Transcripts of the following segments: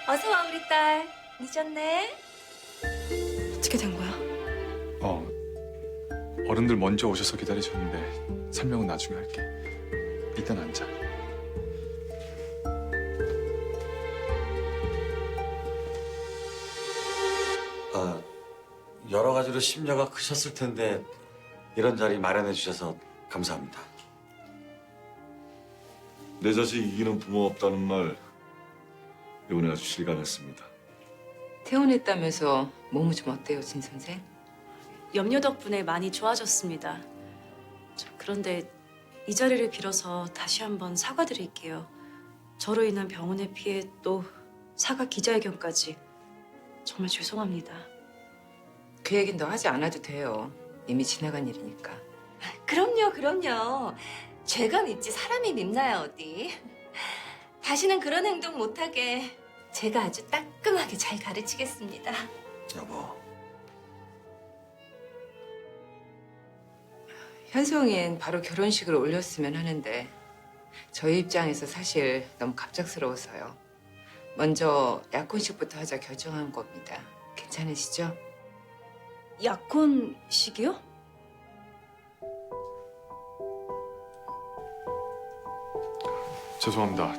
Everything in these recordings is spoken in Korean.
어서 와 우리 딸. 늦었네. 어떻게 된 거야? 어른들 먼저 오셔서 기다리셨는데 설명은 나중에 할게. 일단 앉아. 여러 가지로 심려가 크셨을 텐데 이런 자리 마련해 주셔서 감사합니다. 내 자식 이기는 부모 없다는 말 이번에 아주 실감했습니다. 퇴원했다면서 몸은 좀 어때요, 진 선생? 염려 덕분에 많이 좋아졌습니다. 그런데 이 자리를 빌어서 다시 한번 사과드릴게요. 저로 인한 병원의 피해 또 사과 기자회견까지 정말 죄송합니다. 그 얘긴 너 하지 않아도 돼요. 이미 지나간 일이니까. 그럼요. 죄가 밉지 사람이 밉나요 어디. 다시는 그런 행동 못하게 제가 아주 따끔하게 잘 가르치겠습니다. 여보, 현송이는 바로 결혼식을 올렸으면 하는데 저희 입장에서 사실 너무 갑작스러워서요. 먼저 약혼식부터 하자 결정한 겁니다. 괜찮으시죠? 약혼식이요? 죄송합니다.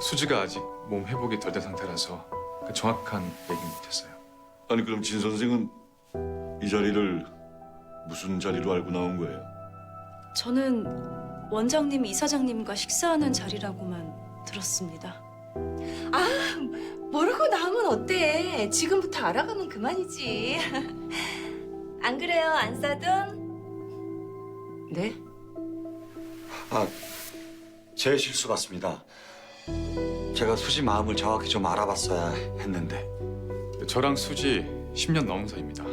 수지가 아직 몸 회복이 덜 된 상태라서 그 정확한 얘기 못했어요. 아니 그럼 진 선생은 이 자리를 무슨 자리로 알고 나온 거예요? 저는 원장님, 이사장님과 식사하는 자리라고만 들었습니다. 모르고 나오면 어때. 지금부터 알아가면 그만이지. 안 그래요 안사돈? 네? 제 실수 같습니다. 제가 수지 마음을 정확히 좀 알아봤어야 했는데. 저랑 수지 10년 넘은 사이입니다.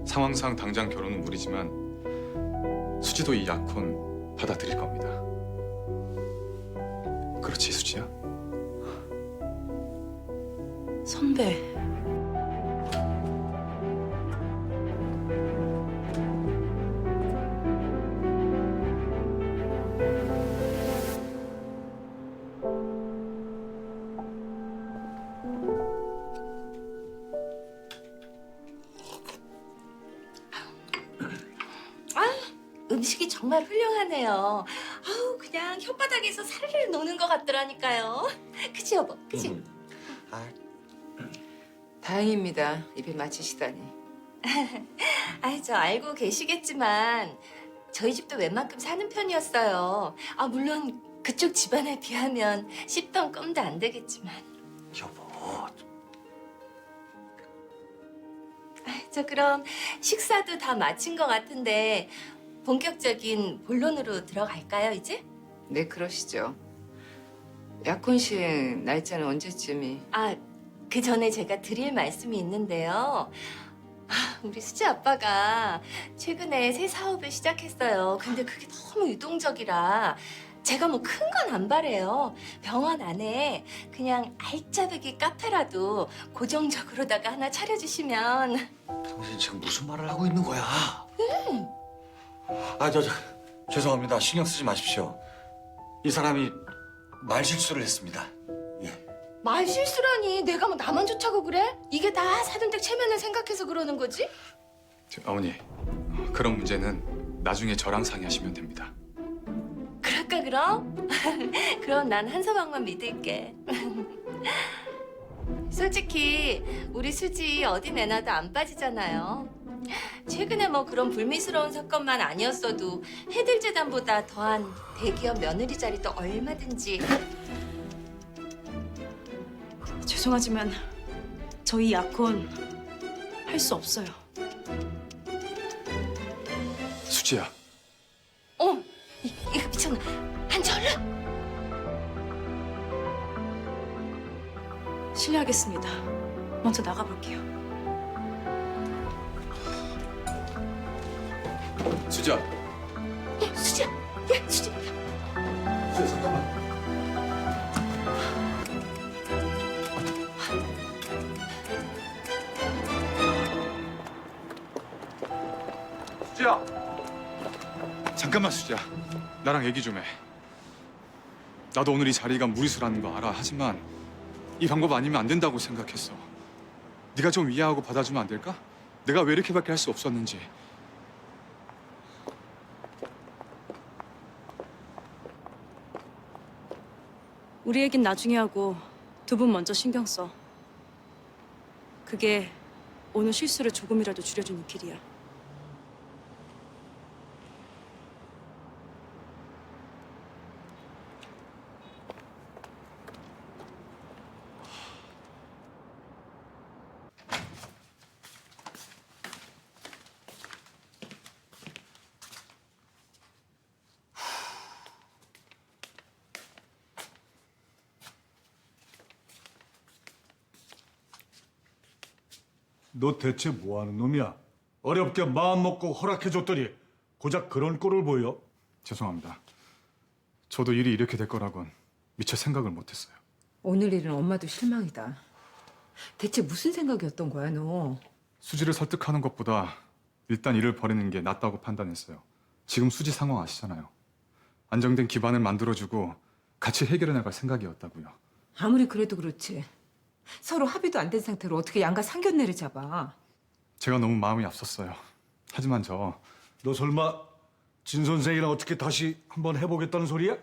상황상 당장 결혼은 무리지만 수지도 이 약혼 받아들일 겁니다. 그렇지, 수지야? 선배. 음식이 정말 훌륭하네요. 아우 그냥 혓바닥에서 사르르 노는 것 같더라니까요. 그치 여보? 그치? 다행입니다. 입에 맞히시다니. 저 알고 계시겠지만 저희 집도 웬만큼 사는 편이었어요. 물론 그쪽 집안에 비하면 씹던 껌도 안 되겠지만. 여보, 저 그럼 식사도 다 마친 것 같은데 본격적인 본론으로 들어갈까요 이제? 네, 그러시죠. 약혼식 날짜는 언제쯤이? 그 전에 제가 드릴 말씀이 있는데요. 우리 수지 아빠가 최근에 새 사업을 시작했어요. 근데 그게 너무 유동적이라 제가 뭐 큰 건 안 바래요. 병원 안에 그냥 알짜배기 카페라도 고정적으로다가 하나 차려주시면. 당신 지금 무슨 말을 하고 있는 거야? 죄송합니다. 신경 쓰지 마십시오. 이 사람이 말 실수를 했습니다. 예. 말 실수라니 내가 뭐 나만 좋다고 그래? 이게 다 사돈댁 체면을 생각해서 그러는 거지? 어머니, 그런 문제는 나중에 저랑 상의하시면 됩니다. 그럴까 그럼? 그럼 난 한서방만 믿을게. 솔직히 우리 수지 어디 내놔도 안 빠지잖아요. 최근에 뭐 그런 불미스러운 사건만 아니었어도 해들재단보다 더한 대기업 며느리 자리도 얼마든지. 죄송하지만 저희 약혼 할 수 없어요. 수지야. 이거 미쳤나? 한지 얼른! 실례하겠습니다. 먼저 나가볼게요. 수지야. 수지야! 야, 수지! 수지야, 잠깐만. 수지야. 잠깐만, 수지야. 나랑 얘기 좀 해. 나도 오늘 이 자리가 무리수라는 거 알아. 하지만 이 방법 아니면 안 된다고 생각했어. 네가 좀 이해하고 받아주면 안 될까? 내가 왜 이렇게밖에 할 수 없었는지. 우리 얘긴 나중에 하고 두 분 먼저 신경 써. 그게 오늘 실수를 조금이라도 줄여주는 길이야. 너 대체 뭐 하는 놈이야? 어렵게 마음 먹고 허락해줬더니 고작 그런 꼴을 보여? 죄송합니다. 저도 일이 이렇게 될 거라곤 미처 생각을 못했어요. 오늘 일은 엄마도 실망이다. 대체 무슨 생각이었던 거야, 너? 수지를 설득하는 것보다 일단 일을 벌이는 게 낫다고 판단했어요. 지금 수지 상황 아시잖아요. 안정된 기반을 만들어주고 같이 해결해 나갈 생각이었다고요. 아무리 그래도 그렇지. 서로 합의도 안 된 상태로 어떻게 양가 상견례를 잡아? 제가 너무 마음이 앞섰어요. 하지만 너 설마 진 선생이랑 어떻게 다시 한번 해보겠다는 소리야?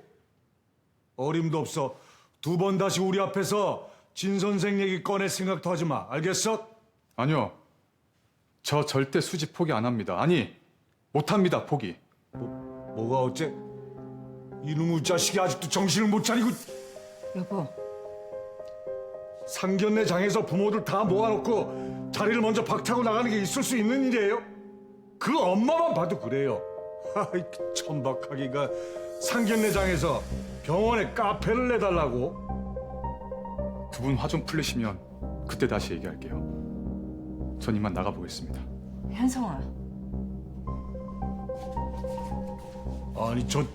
어림도 없어. 두 번 다시 우리 앞에서 진 선생 얘기 꺼낼 생각도 하지 마. 알겠어? 아니요. 저 절대 수지 포기 안 합니다. 아니, 못 합니다. 포기. 뭐가 어째? 이놈의 자식이 아직도 정신을 못 차리고 여보, 상견례 장에서 부모들 다 모아놓고 자리를 먼저 박차고 나가는 게 있을 수 있는 일이에요? 그 엄마만 봐도 그래요. 아이, 그 천박하기가 상견례 장에서 병원에 카페를 내달라고? 두 분 화 좀 풀리시면 그때 다시 얘기할게요. 전 이만 나가보겠습니다. 현성아. 아니 저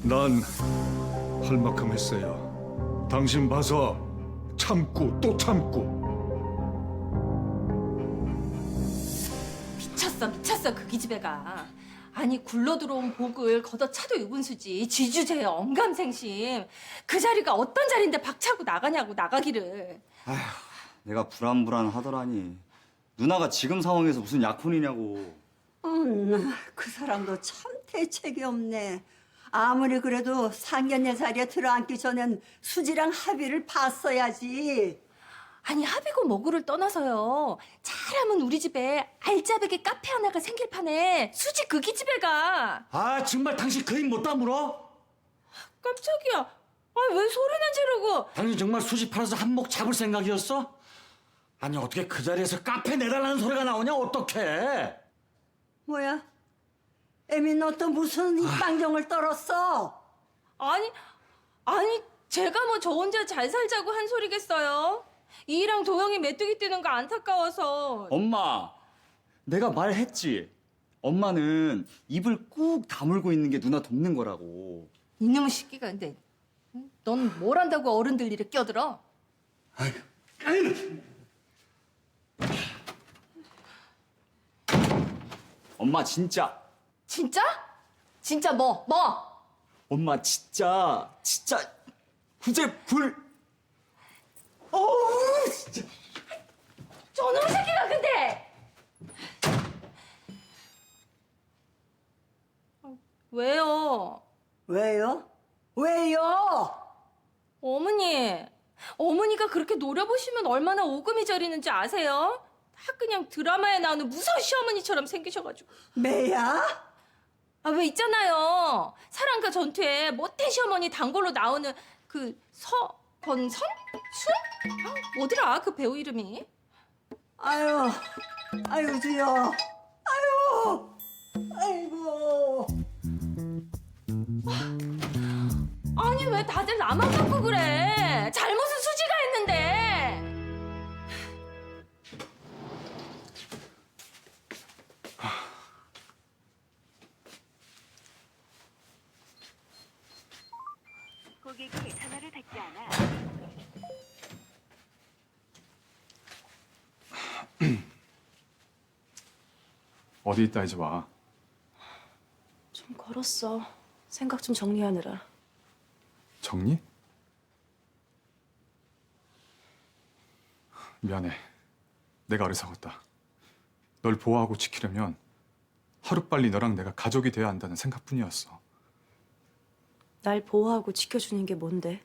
난 할 만큼 했어요. 당신 봐서 참고 또 참고. 미쳤어 그 기집애가. 아니 굴러 들어온 복을 걷어차도 유분수지. 쥐주제에 엄감생심. 그 자리가 어떤 자리인데 박차고 나가냐고 나가기를. 내가 불안하더라니. 누나가 지금 상황에서 무슨 약혼이냐고. 그 사람도 참 대책이 없네. 아무리 그래도 상견례 자리에 들어앉기 전엔 수지랑 합의를 봤어야지. 아니 합의고 뭐고를 떠나서요. 잘하면 우리 집에 알짜배기 카페 하나가 생길 판에 수지 그 기집애가. 아 정말 당신 그 입 못 다물어? 깜짝이야. 아 왜 소리나 지르고. 당신 정말 수지 팔아서 한몫 잡을 생각이었어? 아니 어떻게 그 자리에서 카페 내달라는 소리가 나오냐 어떡해? 뭐야? 애미 너 또 무슨 입방정을 떨었어? 아니 제가 뭐 저 혼자 잘 살자고 한 소리겠어요. 이랑 도영이 메뚜기 뛰는 거 안타까워서. 엄마, 내가 말했지. 엄마는 입을 꾹 다물고 있는 게 누나 돕는 거라고. 이놈의 새끼가 근데 넌 뭘 한다고 어른들 일에 껴들어? 엄마 진짜. 진짜? 진짜 뭐? 엄마 진짜 구제 불. 어우 진짜. 저놈의 새끼가 근데. 왜요? 왜요? 왜요? 어머니가 그렇게 노려보시면 얼마나 오금이 저리는지 아세요? 다 그냥 드라마에 나오는 무서운 시어머니처럼 생기셔가지고. 매야? 아, 왜 있잖아요. 사랑과 전투에 못된 시어머니 단골로 나오는 그 서건선? 순? 아, 뭐더라 그 배우 이름이? 아유 주여. 아이고. 아니 왜 다들 나만 갖고 그래? 잘못은 수지가 했는데. 고객이 전화를 받지 않아. 어디 있다 이제 와. 좀 걸었어. 생각 좀 정리하느라. 정리? 미안해. 내가 어리석었다. 널 보호하고 지키려면 하루빨리 너랑 내가 가족이 돼야 한다는 생각뿐이었어. 날 보호하고 지켜주는 게 뭔데?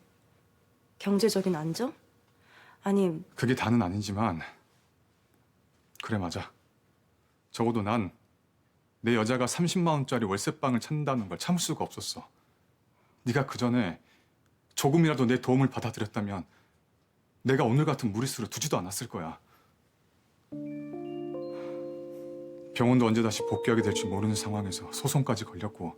경제적인 안정? 아니, 그게 다는 아니지만 그래 맞아. 적어도 난 내 여자가 30만 원짜리 월세방을 찾는다는 걸 참을 수가 없었어. 네가 그 전에 조금이라도 내 도움을 받아들였다면 내가 오늘 같은 무리수를 두지도 않았을 거야. 병원도 언제 다시 복귀하게 될지 모르는 상황에서 소송까지 걸렸고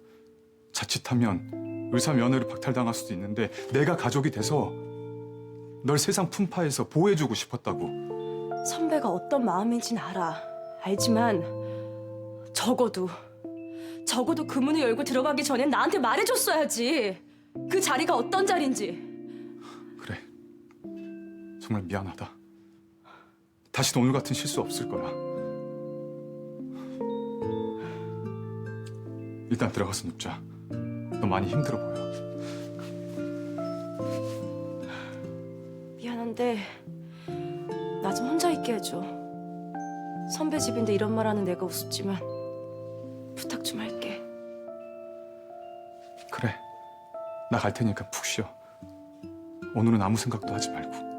자칫하면 의사 면허를 박탈당할 수도 있는데 내가 가족이 돼서 널 세상 풍파에서 보호해주고 싶었다고. 선배가 어떤 마음인지는 알아. 알지만 적어도 그 문을 열고 들어가기 전엔 나한테 말해줬어야지. 그 자리가 어떤 자리인지. 그래. 정말 미안하다. 다시도 오늘 같은 실수 없을 거야. 일단 들어가서 눕자. 너 많이 힘들어 보여. 미안한데 나 좀 혼자 있게 해줘. 선배 집인데 이런 말 하는 내가 우습지만 부탁 좀 할게. 그래. 나 갈 테니까 푹 쉬어. 오늘은 아무 생각도 하지 말고.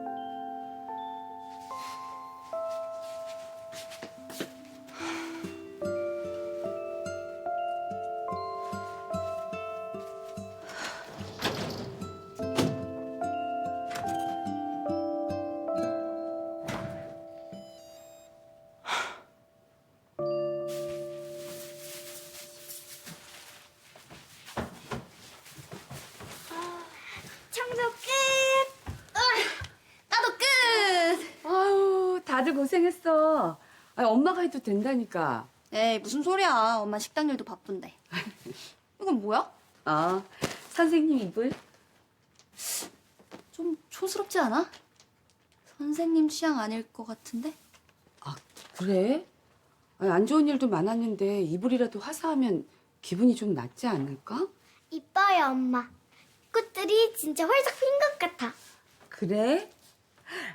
청소 끝. 나도 끝. 아유, 다들 고생했어. 아니, 엄마가 해도 된다니까. 에이 무슨 소리야. 엄마 식당 일도 바쁜데. 이건 뭐야? 선생님 이불. 좀 촌스럽지 않아? 선생님 취향 아닐 것 같은데? 그래? 아니, 안 좋은 일도 많았는데 이불이라도 화사하면 기분이 좀 낫지 않을까? 이뻐요 엄마. 꽃들이 진짜 활짝 핀 것 같아. 그래?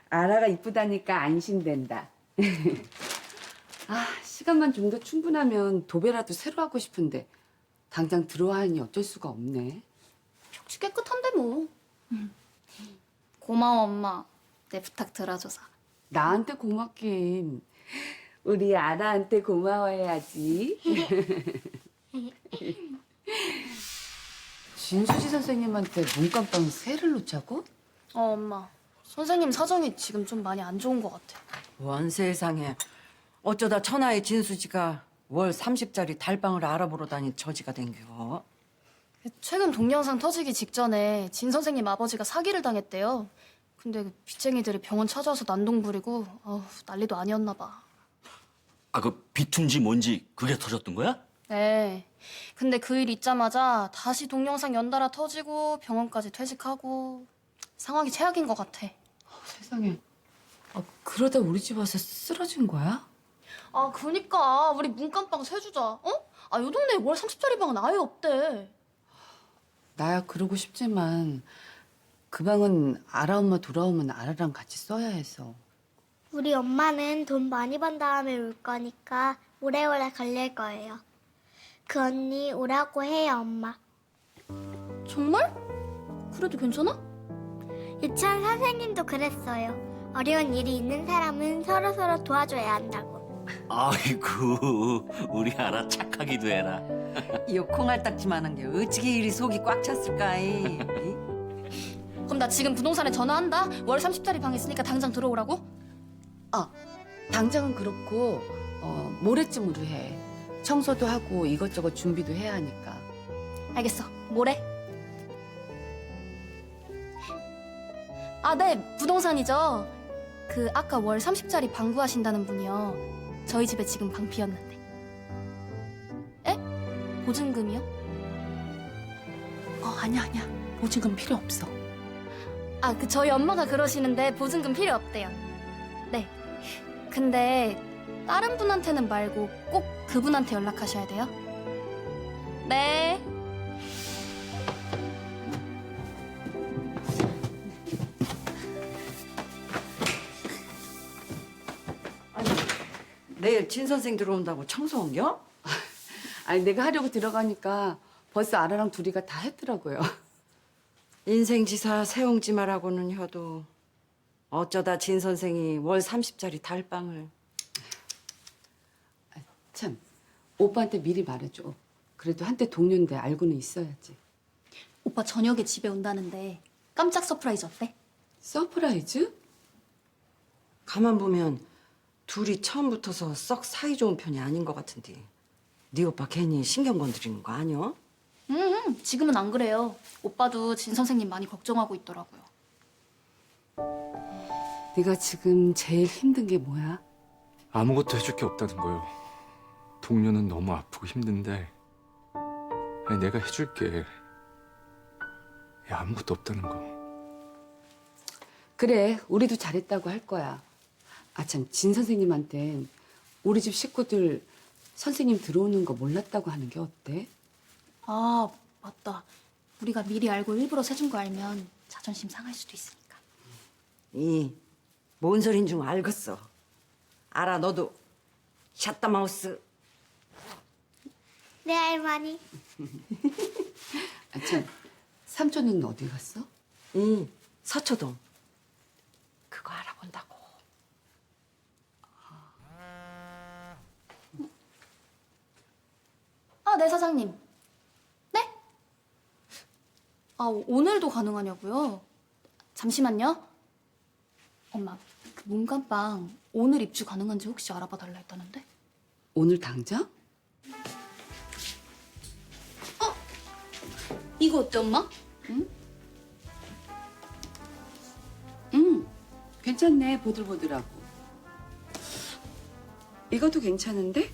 아라가 이쁘다니까 안심된다. 시간만 좀 더 충분하면 도배라도 새로 하고 싶은데 당장 들어와 하니 어쩔 수가 없네. 벽지 깨끗한데 뭐. 고마워 엄마. 내 부탁 들어줘서. 나한테 고맙긴. 우리 아라한테 고마워해야지. 진수지 선생님한테 문간방 새를 놓자고? 엄마. 선생님 사정이 지금 좀 많이 안 좋은 것 같아. 원 세상에. 어쩌다 천하의 진수지가 월 30짜리 달방을 알아보러 다닌 처지가 된겨. 최근 동영상 터지기 직전에 진 선생님 아버지가 사기를 당했대요. 근데 그 빚쟁이들이 병원 찾아와서 난동 부리고 난리도 아니었나 봐. 그 비퉁지 뭔지 그게 터졌던 거야? 네. 근데 그 일 있자마자 다시 동영상 연달아 터지고 병원까지 퇴직하고 상황이 최악인 것 같아. 세상에. 그러다 우리 집 와서 쓰러진 거야? 그니까 우리 문간방 세주자. 요 동네에 월 30짜리 방은 아예 없대. 나야 그러고 싶지만 그 방은 아라 엄마 돌아오면 아라랑 같이 써야 해서. 우리 엄마는 돈 많이 번 다음에 올 거니까 오래오래 걸릴 거예요. 그 언니 오라고 해요, 엄마. 정말? 그래도 괜찮아? 유치원 선생님도 그랬어요. 어려운 일이 있는 사람은 서로서로 도와줘야 한다고. 아이고 우리 아라 착하기도 해라. 이 콩알딱지만한 게 어찌게 이리 속이 꽉 찼을까이. 그럼 나 지금 부동산에 전화한다. 월 30짜리 방 있으니까 당장 들어오라고? 당장은 그렇고 모레쯤으로 해. 청소도 하고 이것저것 준비도 해야 하니까. 알겠어. 뭐래? 네. 부동산이죠. 그 아까 월 30짜리 방 구하신다는 분이요. 저희 집에 지금 방 비었는데. 에? 보증금이요? 아니야. 보증금 필요 없어. 저희 엄마가 그러시는데 보증금 필요 없대요. 네. 근데 다른 분한테는 말고 꼭 그분한테 연락하셔야 돼요. 네. 내일 진 선생 들어온다고 청소 옮겨? 아니 내가 하려고 들어가니까 벌써 아라랑 둘이가 다 했더라고요. 인생지사 세옹지마라고는 해도 어쩌다 진 선생이 월 30짜리 달방을. 참 오빠한테 미리 말해줘. 그래도 한때 동료인데 알고는 있어야지. 오빠 저녁에 집에 온다는데 깜짝 서프라이즈 어때? 서프라이즈? 가만 보면 둘이 처음 붙어서 썩 사이 좋은 편이 아닌 것 같은데 네 오빠 괜히 신경 건드리는 거 아니야? 지금은 안 그래요. 오빠도 진 선생님 많이 걱정하고 있더라고요. 네가 지금 제일 힘든 게 뭐야? 아무것도 해줄 게 없다는 거요. 동료는 너무 아프고 힘든데 아니, 내가 해줄 게 아무것도 없다는 거. 그래, 우리도 잘했다고 할 거야. 아 참, 진 선생님한텐 우리 집 식구들 선생님 들어오는 거 몰랐다고 하는 게 어때? 아, 맞다. 우리가 미리 알고 일부러 세준 거 알면 자존심 상할 수도 있으니까. 뭔 소린 줄 알겠어. 알아, 너도. 샷다마우스. 네, 할머니. 아 참, 삼촌은 어디 갔어? 서초동. 그거 알아본다고. 아, 네, 사장님. 네? 아, 오늘도 가능하냐고요? 잠시만요. 엄마, 그 문간방 오늘 입주 가능한지 혹시 알아봐 달라 했다는데? 오늘 당장? 이거 어때, 엄마? 괜찮네, 보들보들하고. 이것도 괜찮은데?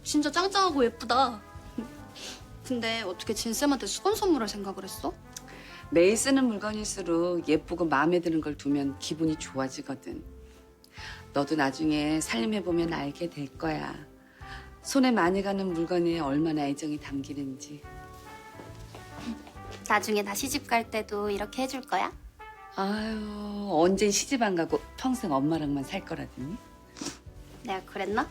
진짜 짱짱하고 예쁘다. 근데 어떻게 진쌤한테 수건 선물할 생각을 했어? 매일 쓰는 물건일수록 예쁘고 마음에 드는 걸 두면 기분이 좋아지거든. 너도 나중에 살림해보면 알게 될 거야. 손에 많이 가는 물건에 얼마나 애정이 담기는지. 나중에 나 시집 갈 때도 이렇게 해줄 거야? 아유, 언젠 시집 안 가고 평생 엄마랑만 살 거라더니. 내가 그랬나?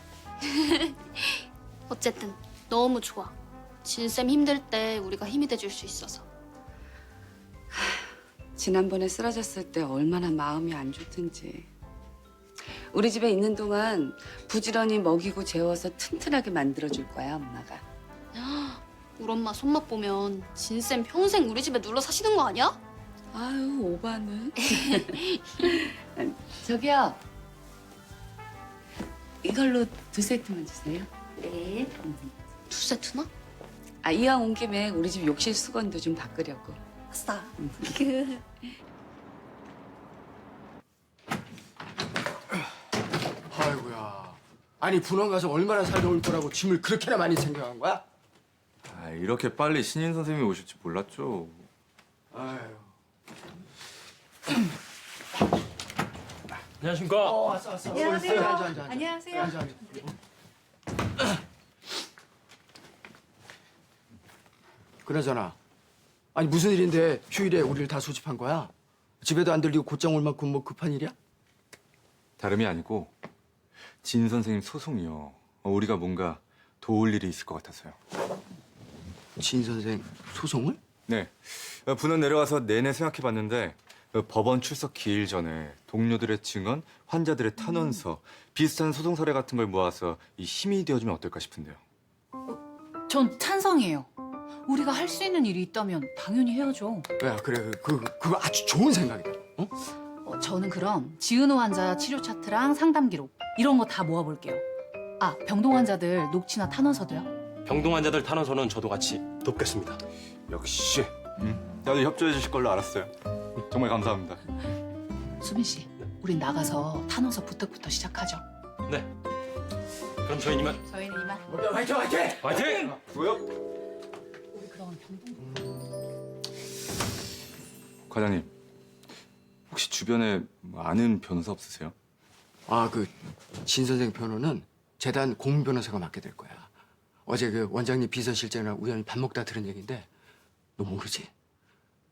어쨌든 너무 좋아. 진쌤 힘들 때 우리가 힘이 돼줄 수 있어서. 지난번에 쓰러졌을 때 얼마나 마음이 안 좋던지. 우리 집에 있는 동안 부지런히 먹이고 재워서 튼튼하게 만들어줄 거야, 엄마가. 우리 엄마 손맛 보면 진쌤 평생 우리 집에 눌러 사시는 거 아니야? 아유, 오바는. 저기요. 이걸로 2세트만 주세요. 네. 2세트나? 아, 이왕 온 김에 우리 집 욕실 수건도 좀 바꾸려고. 아싸. 아이고야. 아니 분원 가서 얼마나 살다 올 거라고 짐을 그렇게나 많이 챙겨간 거야? 아, 이렇게 빨리 신인 선생님이 오실 줄 몰랐죠. 아유. 안녕하십니까? 왔어. 안녕하세요. 앉아. 안녕하세요. 앉아. 그나저나, 아니 무슨 일인데 휴일에 우리를 다 소집한 거야? 집에도 안 들리고 곧장 올 만큼 뭐 급한 일이야? 다름이 아니고 진 선생님 소송이요. 우리가 뭔가 도울 일이 있을 것 같아서요. 진 선생 소송을? 네. 분원 내려와서 내내 생각해봤는데 법원 출석 기일 전에 동료들의 증언, 환자들의 탄원서, 비슷한 소송 사례 같은 걸 모아서 이 힘이 되어주면 어떨까 싶은데요. 전 찬성이에요. 우리가 할 수 있는 일이 있다면 당연히 해야죠. 야, 그래. 그거 아주 좋은 생각이다. 저는 그럼 지은호 환자 치료 차트랑 상담 기록 이런 거 다 모아볼게요. 아, 병동 환자들 녹취나 탄원서도요. 병동 환자들 탄원서는 저도 같이 돕겠습니다. 역시. 나도 협조해 주실 걸로 알았어요. 정말 감사합니다. 수빈 씨, 우린 나가서 탄원서 부탁부터 시작하죠. 네. 그럼 저희는 이만. 저희는 이만. 화이팅! 화이팅! 뭐요? 우리 그럼 병동. 과장님, 혹시 주변에 아는 변호사 없으세요? 아, 진 선생 변호는 재단 고문 변호사가 맡게 될 거야. 어제 그 원장님 비서실장이랑 우연히 밥 먹다 들은 얘기인데 너 모르지?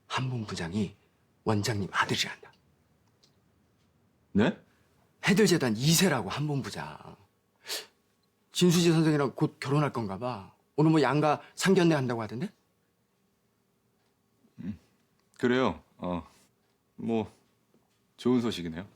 한문 부장이 원장님 아들이란다. 네? 해들재단 2세라고 한본부장. 진수지 선생이랑 곧 결혼할 건가 봐. 오늘 뭐 양가 상견례 한다고 하던데? 그래요. 뭐 좋은 소식이네요.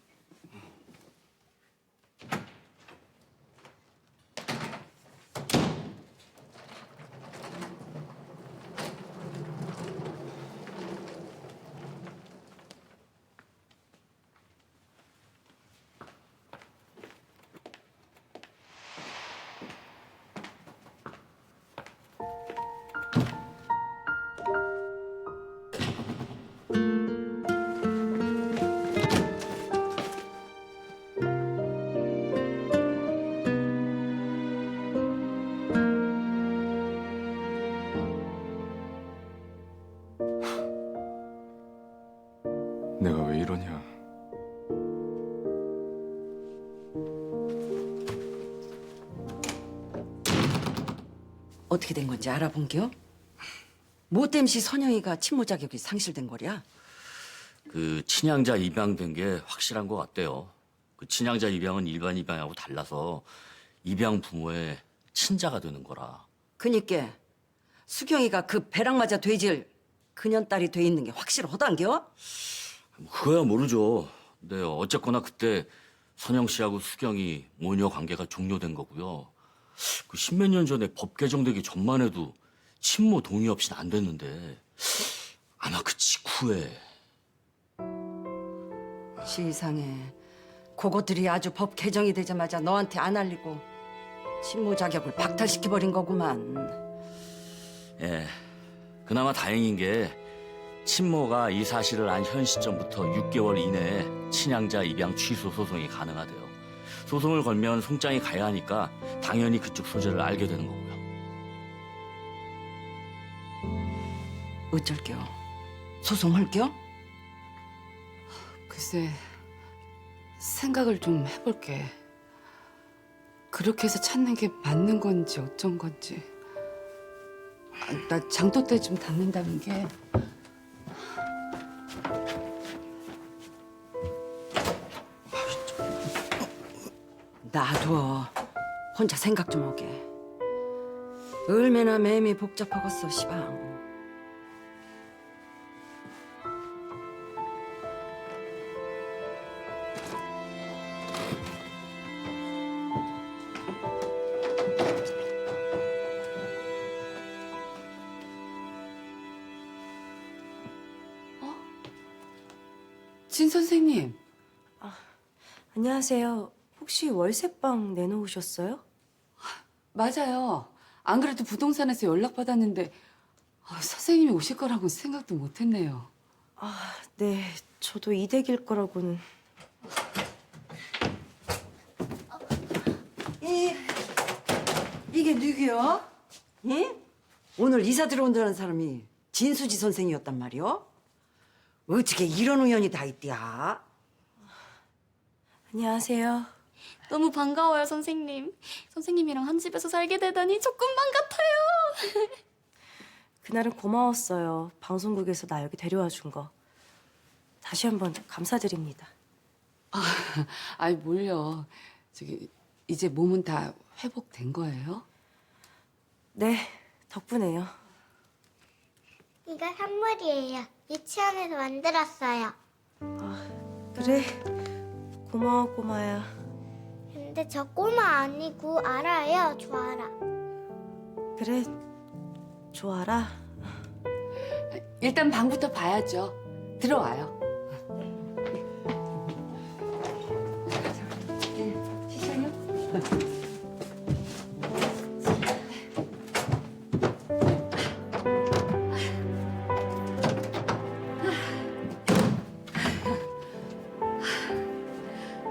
내가 왜 이러냐. 어떻게 된 건지 알아본겨? 뭐 땜시 선영이가 친모 자격이 상실된 거랴? 그 친양자 입양된 게 확실한 것 같대요. 그 친양자 입양은 일반 입양하고 달라서 입양 부모의 친자가 되는 거라. 그니까 수경이가 그 배랑 맞아 돼질 그년 딸이 돼 있는 게 확실하단겨? 그거야 모르죠. 네, 어쨌거나 그때 선영 씨하고 수경이 모녀 관계가 종료된 거고요. 그 십몇 년 전에 법 개정되기 전만 해도 친모 동의 없이는 안 됐는데 아마 그 직후에. 시상에 그것들이 아주 법 개정이 되자마자 너한테 안 알리고 친모 자격을 박탈시켜버린 거구만. 예, 그나마 다행인 게 친모가 이 사실을 안 현 시점부터 6개월 이내에 친양자 입양 취소 소송이 가능하대요. 소송을 걸면 송장이 가야 하니까 당연히 그쪽 소재를 알게 되는 거고요. 어쩔겨? 소송할겨? 글쎄, 생각을 좀 해볼게. 그렇게 해서 찾는 게 맞는 건지 어쩐 건지. 나 장도 때 좀 닦는다는 게. 놔둬. 혼자 생각 좀 하게. 얼마나 마음이 복잡하겠어, 시방. 진 선생님. 안녕하세요. 혹시 월세방 내놓으셨어요? 맞아요. 안 그래도 부동산에서 연락받았는데 선생님이 오실 거라고는 생각도 못했네요. 네. 저도 이댁일 거라고는. 이게 누구요? 예? 오늘 이사 들어온다는 사람이 진수지 선생이었단 말이오? 어떻게 이런 우연이 다 있디야? 안녕하세요. 너무 반가워요, 선생님. 선생님이랑 한 집에서 살게 되다니 조금만 같아요. 그날은 고마웠어요. 방송국에서 나 여기 데려와 준 거. 다시 한번 감사드립니다. 아이 뭘요. 이제 몸은 다 회복된 거예요? 네, 덕분에요. 이거 선물이에요. 유치원에서 만들었어요. 그래, 고마워 꼬마야. 근데 저 꼬마 아니고 알아요. 좋아라. 그래, 좋아라. 일단 방부터 봐야죠. 들어와요.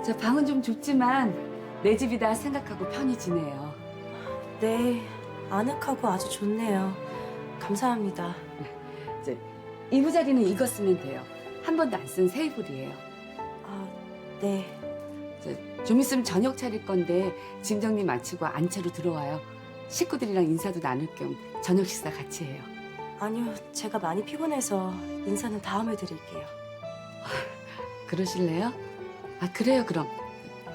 저 방은 좀 좁지만 내 집이다 생각하고 편히 지내요. 네, 아늑하고 아주 좋네요. 감사합니다. 이부자리는 이거 쓰면 돼요. 한 번도 안 쓴 새 이불이에요. 네. 좀 있으면 저녁 차릴 건데 짐 정리 마치고 안채로 들어와요. 식구들이랑 인사도 나눌 겸 저녁 식사 같이 해요. 아니요, 제가 많이 피곤해서 인사는 다음에 드릴게요. 그러실래요? 아, 그래요, 그럼.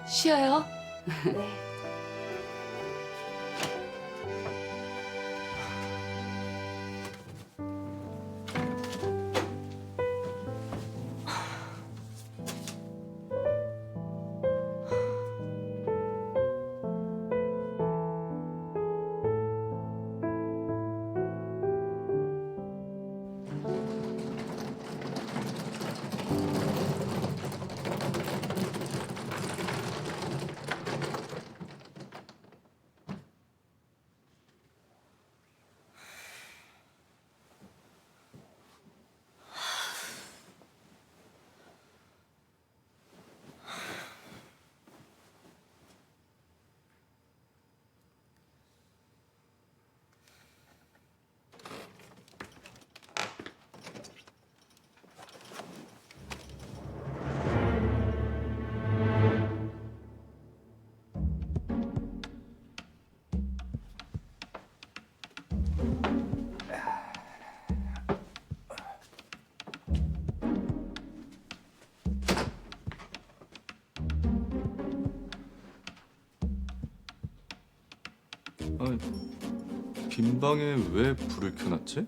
쉬어요. 네. 아니, 빈 방에 왜 불을 켜놨지?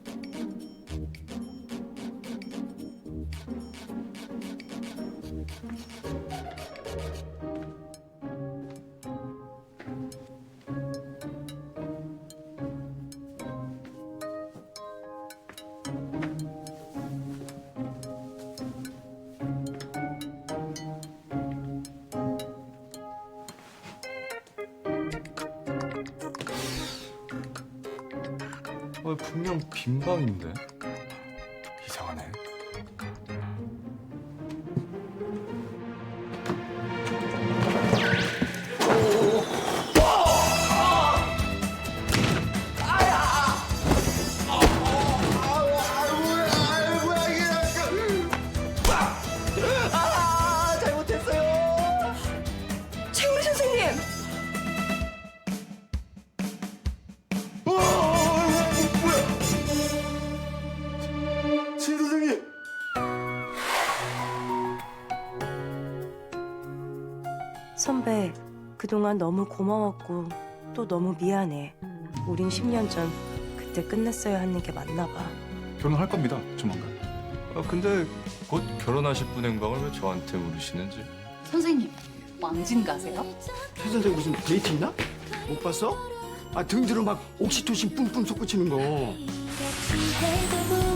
분명 빈 방인데 이상하네. 최우리 선생님! 신 선생님. 선배, 그동안 너무 고마웠고 또 너무 미안해. 우린 10년 전 그때 끝냈어야 하는 게 맞나 봐. 결혼할 겁니다, 조만간. 근데 곧 결혼하실 분 행방을 왜 저한테 물으시는지. 선생님, 왕진 가세요? 최 선생 무슨 데이트 있나? 못 봤어? 아 등 뒤로 막 옥시토신 뿜뿜 솟구치는 거. 같이 해도